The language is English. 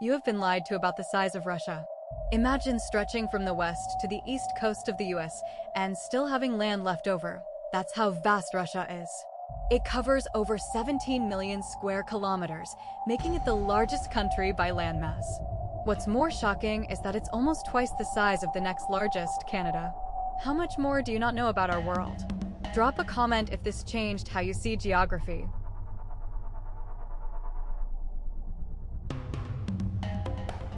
You have been lied to about the size of Russia. Imagine stretching from the west to the east coast of the US and still having land left over. That's how vast Russia is. It covers over 17 million square kilometers, making it the largest country by landmass. What's more shocking is that it's almost twice the size of the next largest, Canada. How much more do you not know about our world? Drop a comment if this changed how you see geography.